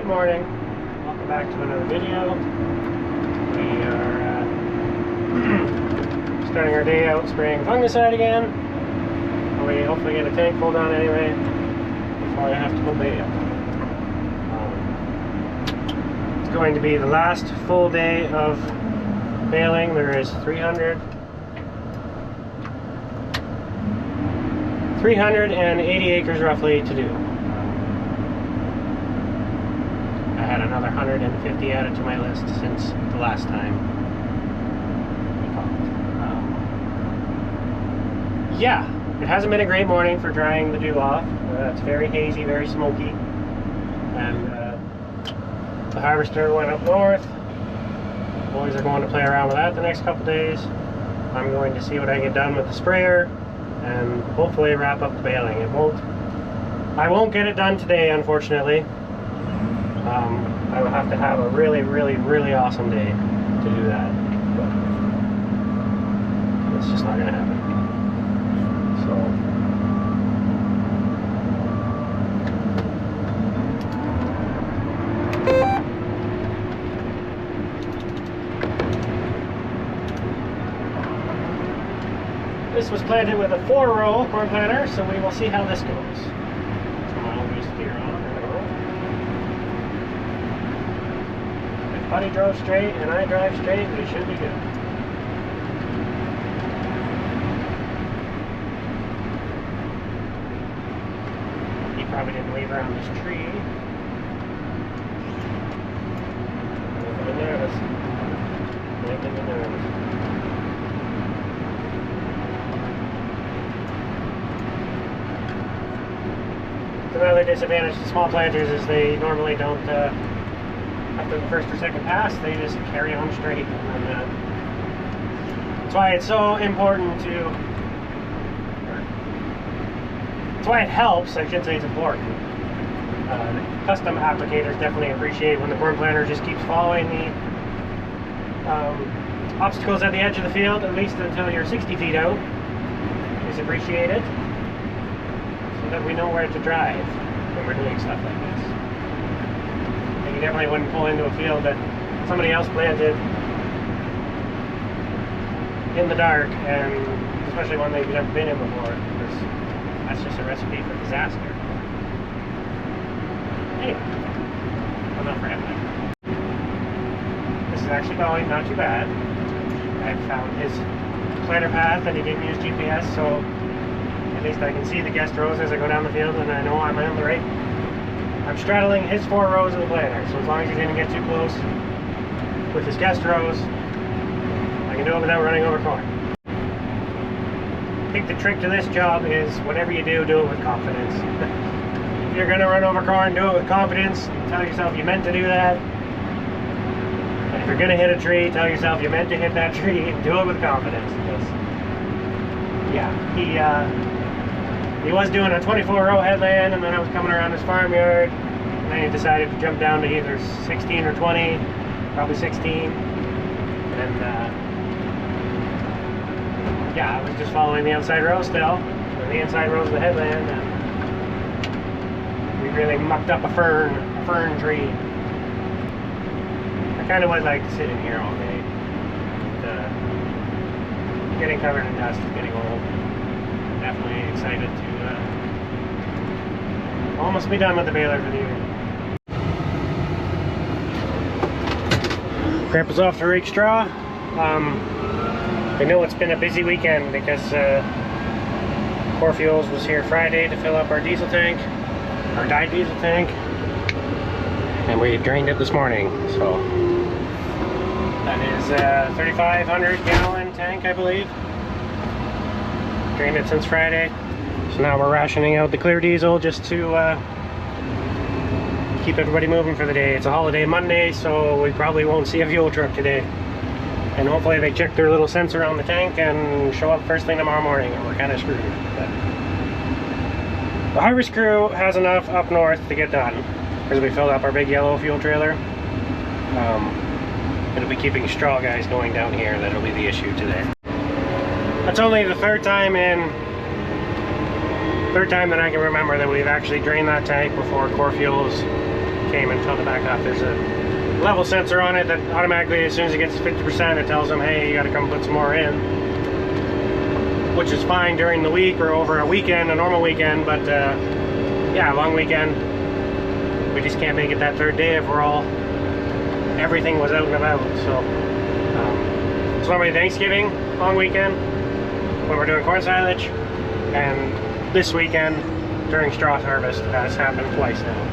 morning. Welcome back to another video. We are starting our day out spraying fungicide again. We hopefully get a tank full done anyway before I have to go bale. It's going to be the last full day of baling. There is 380 acres roughly to do. I had another 150 added to my list since the last time we talked. Yeah, it hasn't been a great morning for drying the dew off. It's very hazy, very smoky, and the harvester went up north. The boys are going to play around with that the next couple days. I'm going to see what I get done with the sprayer and hopefully wrap up the baling. I won't get it done today, unfortunately. I will have to have a really awesome day to do that, but it's just not going to happen. This was planted with a 4-row corn planter, so we will see how this goes. If Buddy drove straight and I drive straight, we should be good. He probably didn't leave around this tree. Making me nervous. Making me nervous. Another disadvantage to small planters is they normally don't, after the first or second pass, they just carry on straight. And that's why it's so important to, that's why it helps, I should say it's important. The custom applicators definitely appreciate when the corn planter just keeps following the obstacles at the edge of the field, at least until you're 60 feet out, is appreciated. That we know where to drive when we're doing stuff like this. And you definitely wouldn't pull into a field that somebody else planted in the dark, and especially one that you've never been in before, because that's just a recipe for disaster. Anyway, enough rambling. This is actually going not too bad. I found his planter path and he didn't use GPS, so at least I can see the guest rows as I go down the field, and I know I'm on the right. I'm straddling his 4 rows of the planter, so as long as he didn't get too close with his guest rows, I can do it without running over corn. I think the trick to this job is whenever you do it with confidence. If you're going to run over corn, do it with confidence. Tell yourself you meant to do that. And if you're going to hit a tree, tell yourself you meant to hit that tree, and do it with confidence. Because, yeah, he was doing a 24-row headland, and then I was coming around his farmyard, and then he decided to jump down to either 16 or 20, probably 16, and yeah, I was just following the outside row still, or the inside rows of the headland, and we really mucked up a fern tree. I kind of would like to sit in here all day, but getting covered in dust is getting old. Definitely excited to almost be done with the baler for the year. Grandpa's off to rake straw. I know it's been a busy weekend because Core Fuels was here Friday to fill up our diesel tank, our dyed diesel tank, and we drained it this morning. So that is a 3,500 gallon tank, I believe. Drained it since Friday, so now we're rationing out the clear diesel just to keep everybody moving for the day. It's a holiday Monday, so we probably won't see a fuel truck today, and hopefully they check their little sensor on the tank and show up first thing tomorrow morning, and we're kind of screwed. But the harvest crew has enough up north to get done because we filled up our big yellow fuel trailer. It'll be keeping straw guys going down here that'll be the issue today. That's only the third time that I can remember that we've actually drained that tank before Core Fuels came and filled it back up. There's a level sensor on it that automatically, as soon as it gets to 50%, it tells them, hey, you got to come put some more in, which is fine during the week or over a weekend, a normal weekend. But yeah, a long weekend, we just can't make it that third day if everything was out and about. So it's normally Thanksgiving long weekend when we're doing corn silage, and this weekend during straw harvest has happened twice now.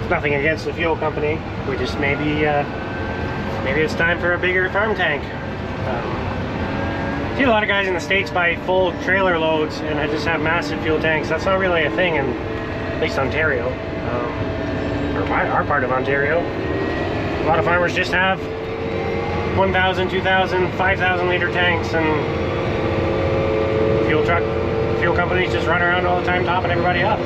It's nothing against the fuel company. We just maybe it's time for a bigger farm tank. I see a lot of guys in the States buy full trailer loads and I just have massive fuel tanks. That's not really a thing in at least Ontario, or our part of Ontario. A lot of farmers just have 1,000, 2,000, 5,000 liter tanks, and fuel companies just run around all the time topping everybody up.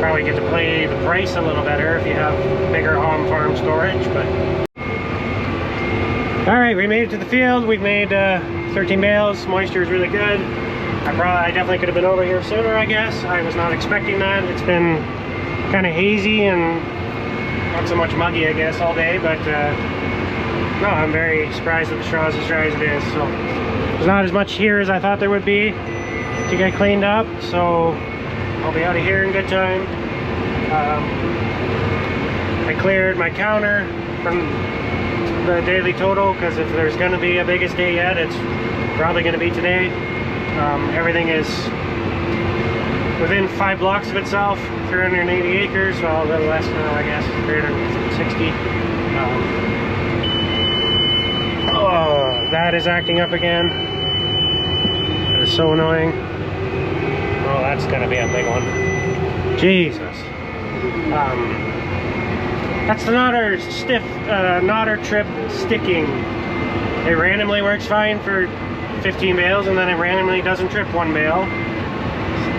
Probably get to play the price a little better if you have bigger on-farm storage, but... Alright, we made it to the field. We've made 13 bales. Moisture is really good. I definitely could have been over here sooner, I guess. I was not expecting that. It's been kind of hazy and not so much muggy, I guess, all day, but no, I'm very surprised that the straw is as dry as it is. So there's not as much here as I thought there would be to get cleaned up, so I'll be out of here in good time. I cleared my counter from the daily total, because if there's going to be a biggest day yet, it's probably going to be today. Everything is within 5 blocks of itself, 380 acres, well, a little less now, I guess, 360. Oh, that is acting up again. That is so annoying. Oh, that's gonna be a big one. Jesus. That's the knotter trip sticking. It randomly works fine for 15 bales, and then it randomly doesn't trip 1 bale.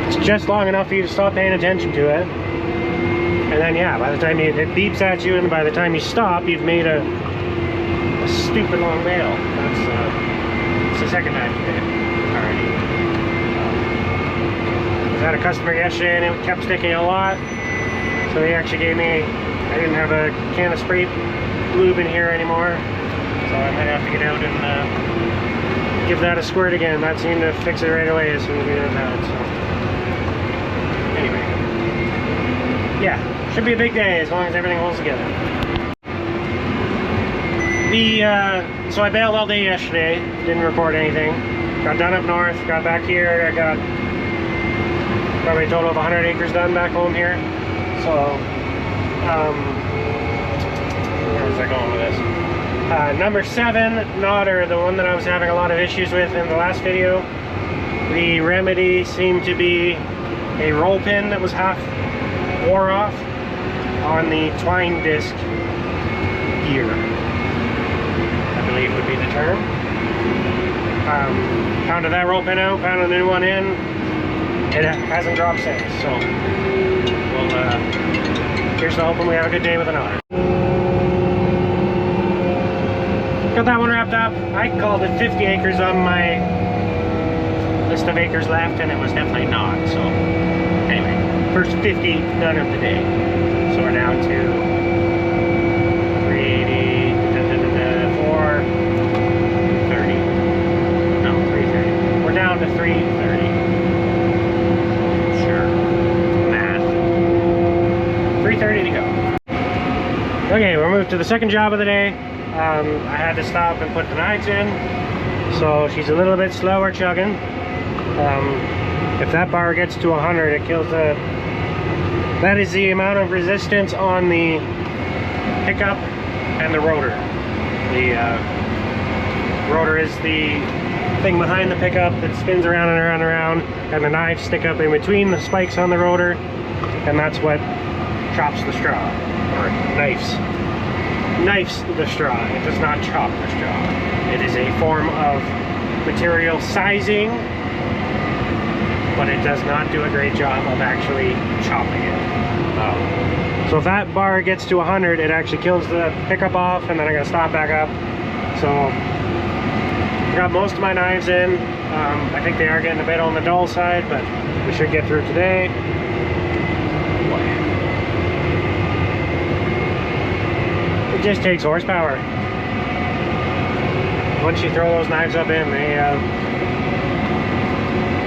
It's just long enough for you to stop paying attention to it. And then, yeah, by the time it beeps at you, and by the time you stop, you've made a stupid long bale. It's the second time today already. I had a customer yesterday and it kept sticking a lot, so he actually gave me, I didn't have a can of spray lube in here anymore, so I might have to get out and give that a squirt again. That seemed to fix it right away as soon as we did that. So anyway, yeah, should be a big day as long as everything holds together. So I baled all day yesterday, didn't record anything. Got done up north, got back here, I got probably a total of 100 acres done back home here. So, where was I going with this? Number 7, knotter, the one that I was having a lot of issues with in the last video. The remedy seemed to be a roll pin that was half wore off on the twine disc gear, I believe would be the term. Pounded that roll pin out, pounded a new one in. It hasn't dropped since, so we'll, here's to hoping we have a good day with an otter. Got that one wrapped up. I called it 50 acres on my list of acres left, and it was definitely not, so anyway, first 50 done of the day. So we're down to 380, 430. No, 330. We're down to 330. Sure. Math. 330 to go. Okay, we're moved to the second job of the day. I had to stop and put the knives in, so she's a little bit slower chugging. If that bar gets to 100, it kills the... That is the amount of resistance on the pickup and the rotor. The rotor is the thing behind the pickup that spins around and around and around, and the knives stick up in between the spikes on the rotor, and that's what chops the straw, or knifes the straw. It does not chop the straw. It is a form of material sizing, but it does not do a great job of actually chopping it. So if that bar gets to 100, it actually kills the pickup off, and then I gotta stop back up. So I got most of my knives in. I think they are getting a bit on the dull side, but we should get through today. It just takes horsepower. Once you throw those knives up in,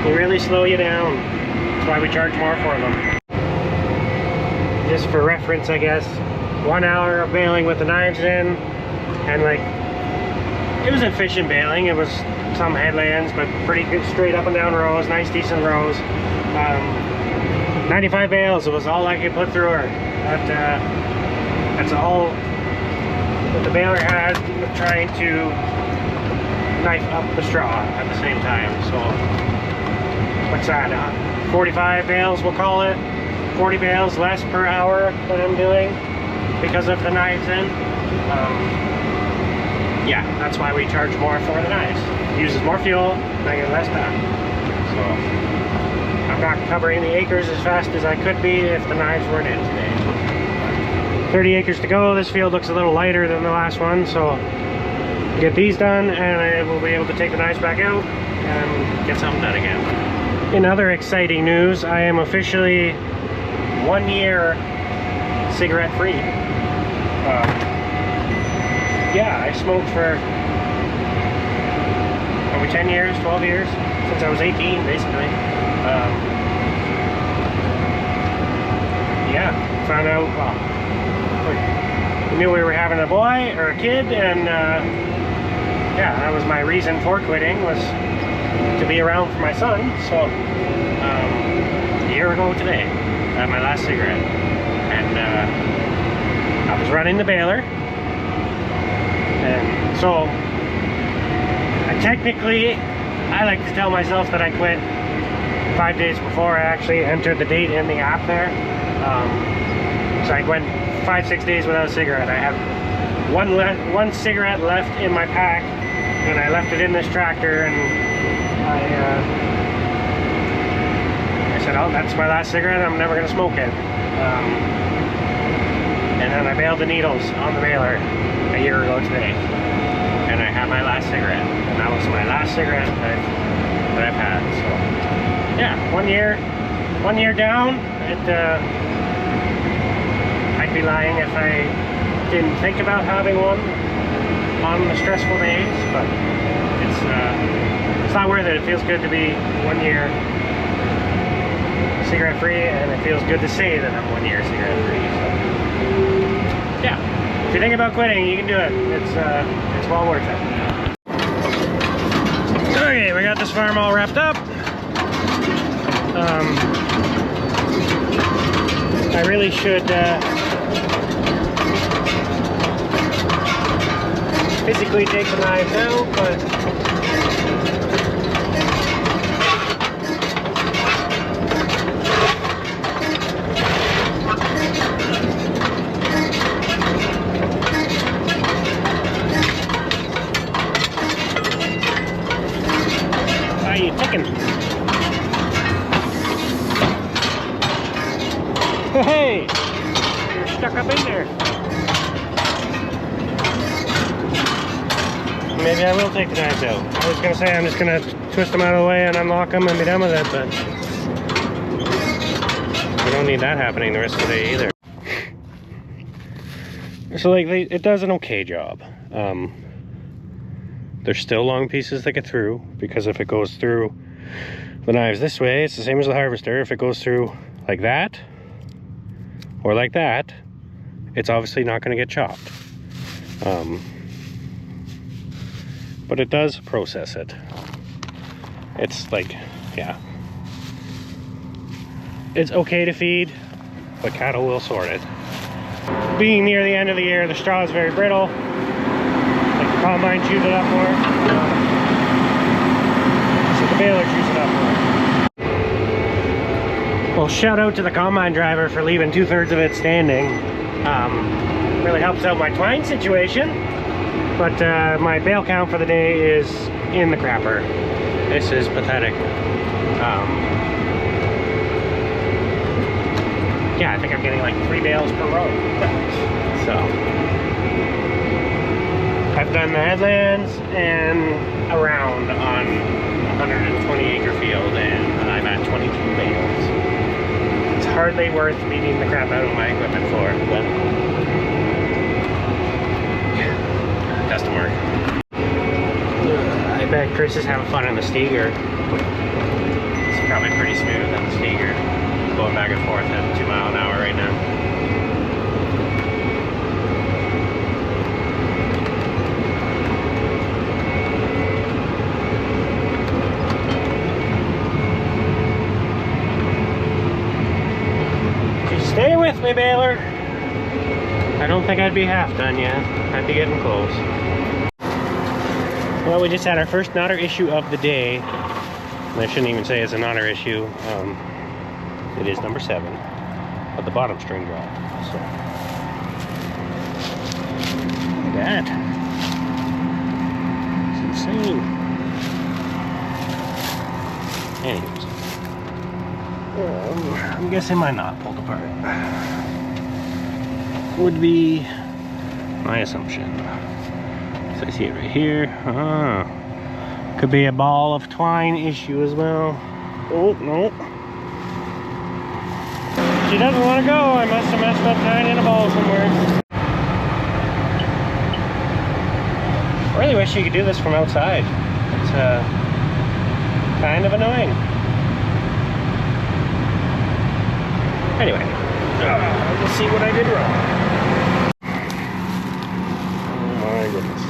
they really slow you down. That's why we charge more for them. Just for reference, I guess, 1 hour of baling with the knives in, and like, it was efficient baling. It was some headlands, but pretty good straight up and down rows, nice decent rows. 95 bales, it was all I could put through her. That's all that the baler had, trying to knife up the straw at the same time. So what's that, 45 bales we'll call it, 40 bales less per hour that I'm doing because of the knives in. Yeah, that's why we charge more for the knives. It uses more fuel and I get less done. So I'm not covering the acres as fast as I could be if the knives weren't in today. 30 acres to go. This field looks a little lighter than the last one, so get these done and I will be able to take the knives back out and get something done again. In other exciting news, I am officially 1 year cigarette free. Yeah, I smoked for over 10 years, 12 years, since I was 18 basically. Yeah, found out, well, we knew we were having a boy or a kid, and yeah, that was my reason for quitting, was to be around for my son. So a year ago today, I had my last cigarette, and I was running the baler, and so I like to tell myself that I quit 5 days before I actually entered the date in the app there. So I went 5-6 days without a cigarette. I have one cigarette left in my pack, and I left it in this tractor, and I said, oh, that's my last cigarette, I'm never going to smoke it. And then I baled the needles on the baler a year ago today, and I had my last cigarette, and that was my last cigarette that I've had. So yeah, 1 year down. I'd be lying if I didn't think about having one on the stressful days, but it's not worth it. It feels good to be 1 year cigarette free, and it feels good to say that I'm 1 year cigarette free. So yeah, if you think about quitting, you can do it. It's well worth it. Okay, we got this farm all wrapped up. I really should physically take the knives out, but why are you ticking? Hey, you're stuck up in there. Maybe I will take the knives out. I was gonna say I'm just gonna twist them out of the way and unlock them and be done with it, but we don't need that happening the rest of the day either. So like, it does an okay job. There's still long pieces that get through, because if it goes through the knives this way, it's the same as the harvester. If it goes through like that or like that, it's obviously not going to get chopped. But it does process it. It's like, yeah, it's okay to feed, but cattle will sort it. Being near the end of the year, the straw is very brittle. Like the combine chews it up more, so the baler chews it up more. Well, shout out to the combine driver for leaving 2/3 of it standing. Really helps out my twine situation. But my bale count for the day is in the crapper. This is pathetic. Yeah, I think I'm getting like 3 bales per row. So I've done the headlands and around on 120 acre field, and I'm at 22 bales. It's hardly worth beating the crap out of my equipment for, but custom work. I bet Chris is having fun on the Steger. It's probably pretty smooth on the Steger, going back and forth at 2 miles an hour right now. Stay with me, baler. I don't think I'd be half done yet. I'd be getting close. Well, we just had our first knotter issue of the day. And I shouldn't even say it's a knotter issue. It is number 7, but the bottom string dropped. So look at that. It's insane. Anyways. I'm guessing my knot pulled apart. Would be my assumption. So I see it right here. Could be a ball of twine issue as well. Oh, no. She doesn't want to go. I must have messed up tying in a ball somewhere. I really wish you could do this from outside. It's kind of annoying. Anyway, let's see what I did wrong. Oh my goodness.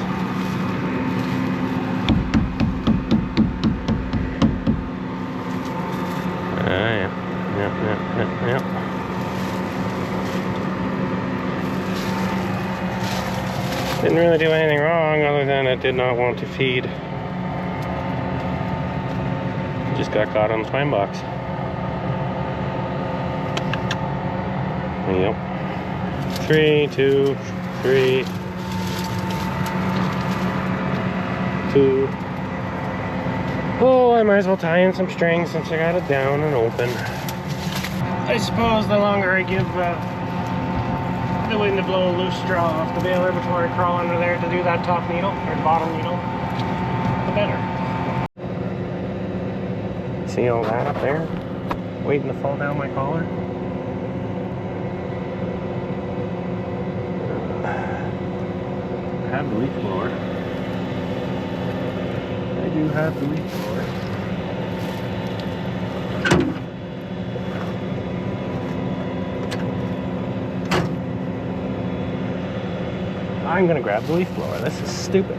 Yeah. Didn't really do anything wrong other than it did not want to feed. Just got caught on the twine box. Yep. 3, 2, 3, 2. Oh, I might as well tie in some string since I got it down and open. I suppose the longer I give the wind to blow a loose straw off the baler before I crawl under there to do that top needle, or bottom needle, the better. See all that up there? Waiting to fall down my collar? I have the leaf blower. I do have the leaf blower. I'm gonna grab the leaf blower. This is stupid.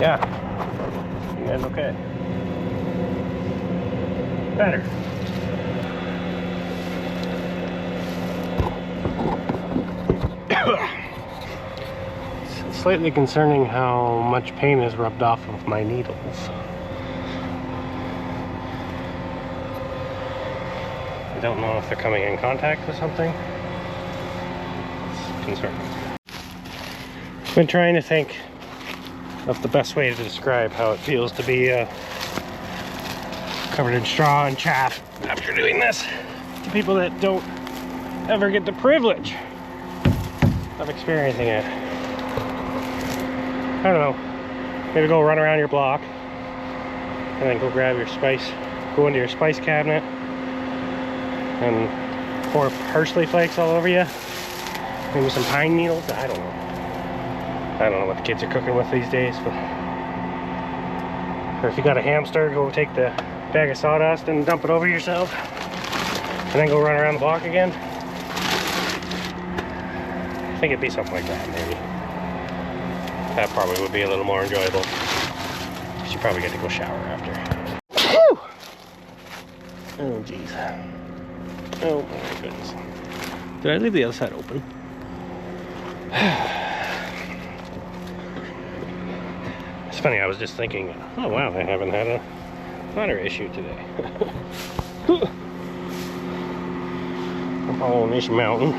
Yeah. You guys okay? Better. It's slightly concerning how much paint is rubbed off of my needles. I don't know if they're coming in contact with something. It's concerning. I've been trying to think of the best way to describe how it feels to be covered in straw and chaff after doing this to people that don't ever get the privilege of experiencing it. I don't know, maybe go run around your block and then go grab your spice, go into your spice cabinet and pour parsley flakes all over you, maybe some pine needles. I don't know what the kids are cooking with these days, but or if you got a hamster, go take the bag of sawdust and dump it over yourself and then go run around the block again. I think it'd be something like that, maybe. That probably would be a little more enjoyable. You probably get to go shower after. Whew! Oh geez. Oh my goodness. Did I leave the other side open? It's funny, I was just thinking, oh wow, I haven't had a water issue today. on this mountain.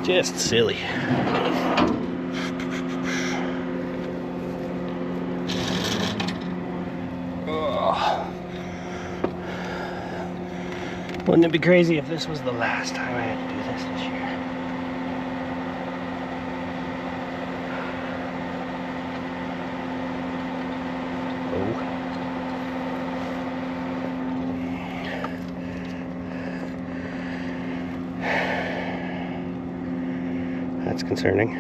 Just silly. Wouldn't it be crazy if this was the last time I had to do this year? Oh. That's concerning.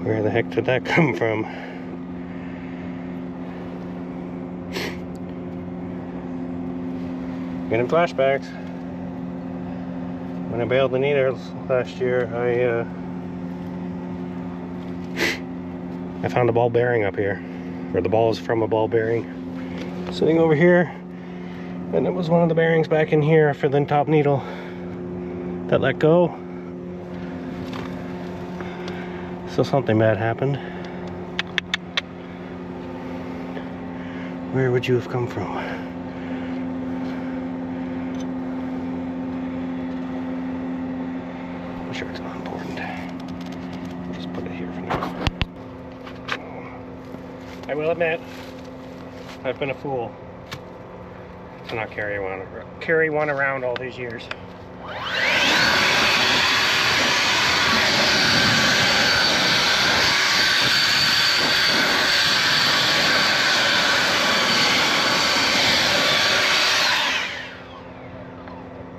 Where the heck did that come from? Getting flashbacks. When I baled the needles last year, I found a ball bearing up here, or the ball is from a ball bearing sitting over here, and it was one of the bearings back in here for the top needle that let go. So something bad happened. Where would you have come from? I'm sure it's not important. I'll just put it here for now. I will admit, I've been a fool to not carry one around all these years.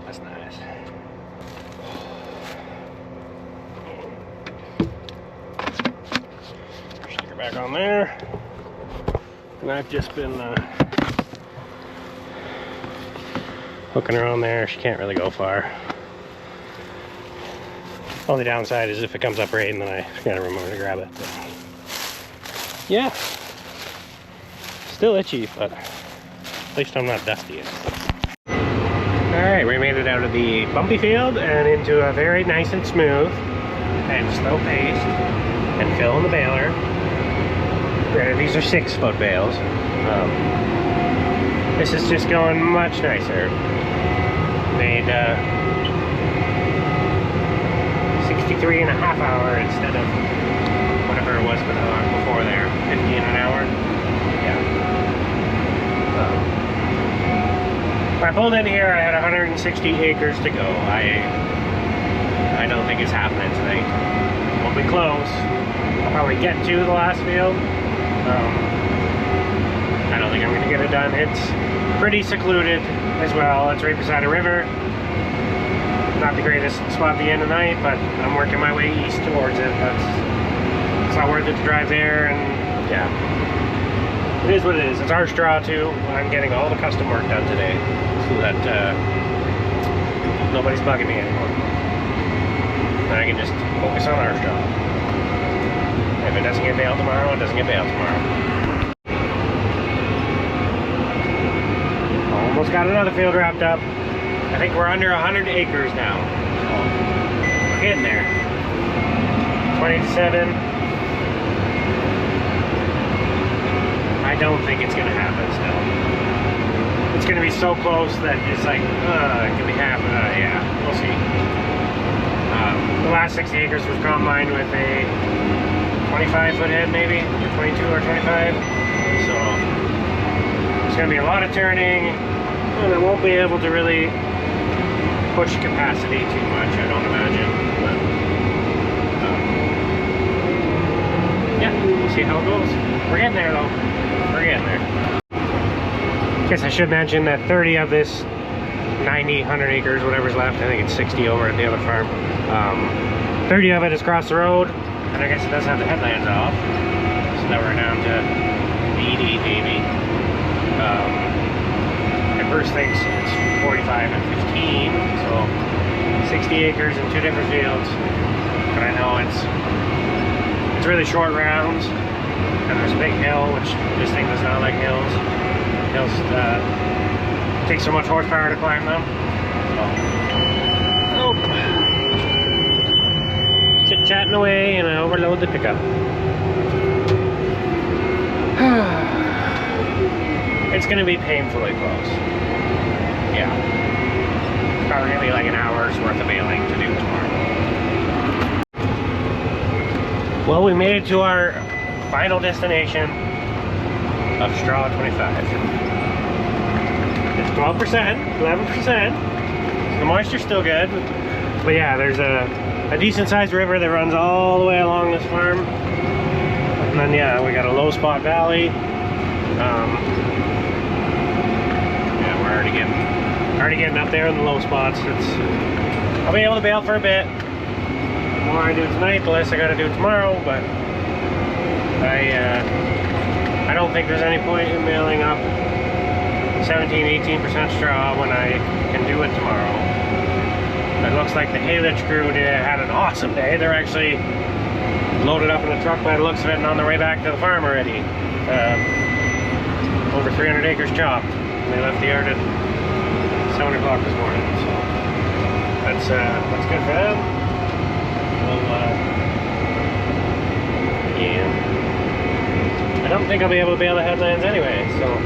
That's nice. Stick her back on there. And I've just been hooking her on there. She can't really go far. Only downside is if it comes up raining, then I gotta remember to grab it. But yeah, still itchy, but at least I'm not dusty. Alright, we made it out of the bumpy field and into a very nice and smooth and slow paced and fill in the baler. Granted, these are 6-foot bales. This is just going much nicer. Made 63 and a half hour instead of whatever it was before there, 15 an hour. Yeah. When I pulled in here, I had 160 acres to go. I don't think it's happening tonight. We'll be close. I'll probably get to the last field. I don't think I'm going to get it done. It's pretty secluded as well. It's right beside a river. Not the greatest spot at the end of the night, but I'm working my way east towards it. It's not worth it to drive there, and yeah. It is what it is. It's our straw too. I'm getting all the custom work done today so that nobody's bugging me anymore. And I can just focus on our straw. If it doesn't get baled tomorrow, it doesn't get baled tomorrow. Almost got another field wrapped up. I think we're under 100 acres now. So we're getting there. 20 to 7. I don't think it's going to happen still. It's going to be so close that it's like, it could be half. Yeah, we'll see. The last 60 acres was combined with a 25-foot head maybe, or 22 or 25. So it's going to be a lot of turning, and I won't be able to really push capacity too much, I don't imagine. But yeah, we'll see how it goes. We're getting there though. We're getting there. Guess I should mention that 30 of this 90, 100 acres, whatever's left, I think it's 60 over at the other farm. 30 of it is across the road. And I guess it does have the headlands off. So now we're down to 80 maybe. And Bruce thinks it's 45 and 15, so 60 acres in 2 different fields. But I know it's really short rounds, and there's a big hill, which this thing does not like hills. Hills take so much horsepower to climb them. So, oh. Chit-chatting away, and I overload the pickup. It's gonna be painfully close. Yeah. Probably gonna be like an hour's worth of baling to do tomorrow. Well, we made it to our final destination of straw 25. It's 12%, 11%. The moisture's still good. But yeah, there's a decent sized river that runs all the way along this farm. And then yeah, we got a low spot valley. Yeah, we're already getting up there in the low spots. I'll be able to bale for a bit. The more I do tonight, the less I gotta do tomorrow, but I don't think there's any point in baling up 17-18% straw when I can do it tomorrow. It looks like the haylage crew had an awesome day. They're actually loaded up in the truck by the looks of it and on their way back to the farm already. Over 300 acres chopped. They left the yard at 7 o'clock this morning, so that's good for them. Yeah. I don't think I'll be able to bale the headlands anyway, so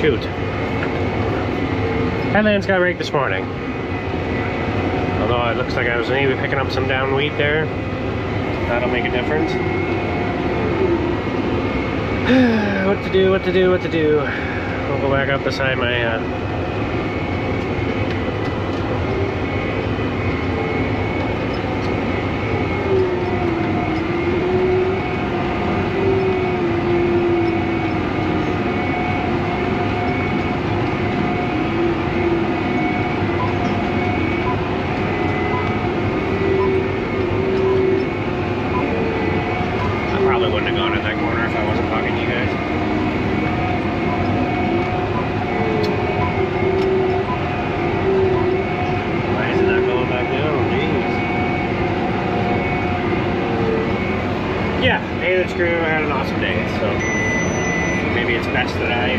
shoot. Headlands got raked this morning. Although it looks like I was maybe picking up some down wheat there. That'll make a difference. What to do. I'll go back up beside my crew had an awesome day, so maybe it's best that I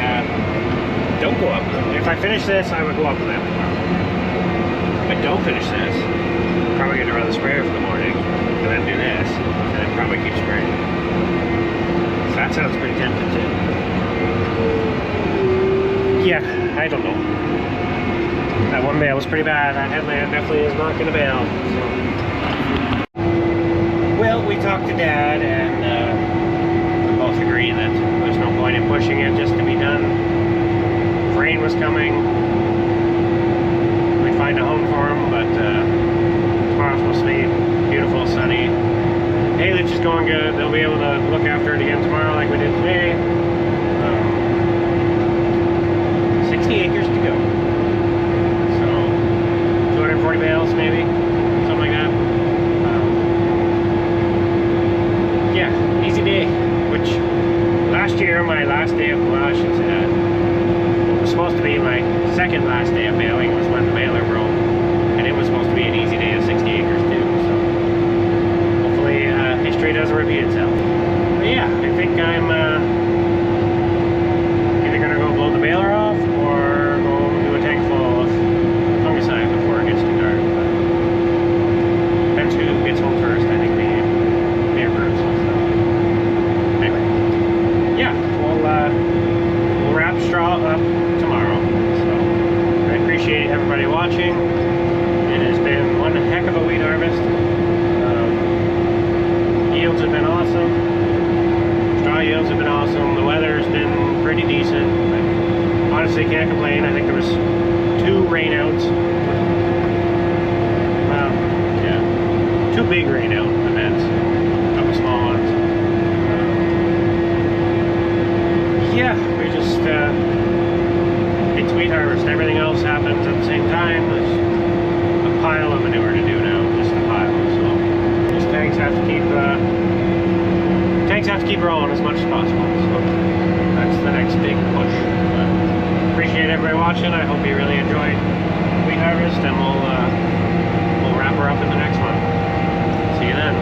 don't go up with them. If I finish this, I would go up with them tomorrow. If I don't finish this, I'm probably going to run the sprayer for the morning, and then do this, and then probably keep spraying. So that sounds pretty tempting too. Yeah, I don't know. That one bale was pretty bad. That headland definitely is not going to bail. So. Well, we talked to Dad, and we both agree that there's no point in pushing it just to be done. If rain was coming, we'd find a home for him, but tomorrow's supposed to be beautiful, sunny. Haylage is going good. They'll be able to look after it again tomorrow like we did today. 60 acres to go. So, 240 bales maybe, something like that. Yeah, easy day, which last year, my last day of, well, I should say that, it was supposed to be my second last day of baling was when the baler broke, and it was supposed to be an easy day of 60 acres too, so hopefully history doesn't repeat itself. But yeah, I think I'm either going to go blow the baler off or go do a tank full of fungicide before it gets too dark. But depends who gets home first, I think me and Bruce. We'll wrap straw up tomorrow. So I appreciate everybody watching. It has been one heck of a wheat harvest. Yields have been awesome. Straw yields have been awesome. The weather's been pretty decent. I honestly can't complain. I think there was 2 rainouts. Well, yeah, 2 big rainout events. A couple small ones. Yeah, we just, it's wheat harvest. Everything else happens at the same time. There's a pile of manure to do now, just a pile. So, these tanks have to keep rolling as much as possible. So, that's the next big push. But appreciate everybody watching. I hope you really enjoyed wheat harvest, and we'll wrap her up in the next one. See you then.